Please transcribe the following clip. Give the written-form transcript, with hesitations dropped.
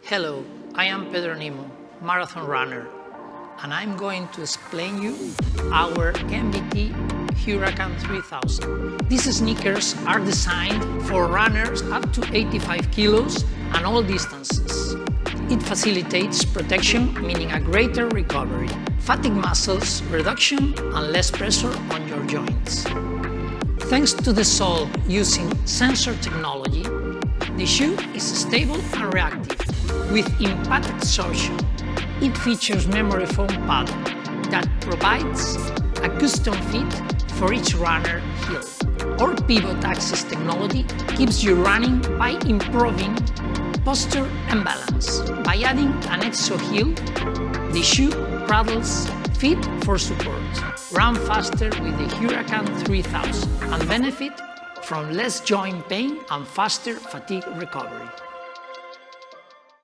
Hello, I am Pedro Nimo, marathon runner, and I'm going to explain you our MBT HURACAN 3000. These sneakers are designed for runners up to 85 kilos and all distances. It facilitates protection, meaning a greater recovery, fatigue muscles reduction, and less pressure on your joints. Thanks to the sole using sensor technology, the shoe is stable and reactive, with impact absorption. It features memory foam pad that provides a custom fit for each runner heel. Our pivot axis technology keeps you running by improving posture and balance. By adding an exo heel, the shoe paddles fit for support. Run faster with the HURACAN 3000 and benefit from less joint pain and faster fatigue recovery.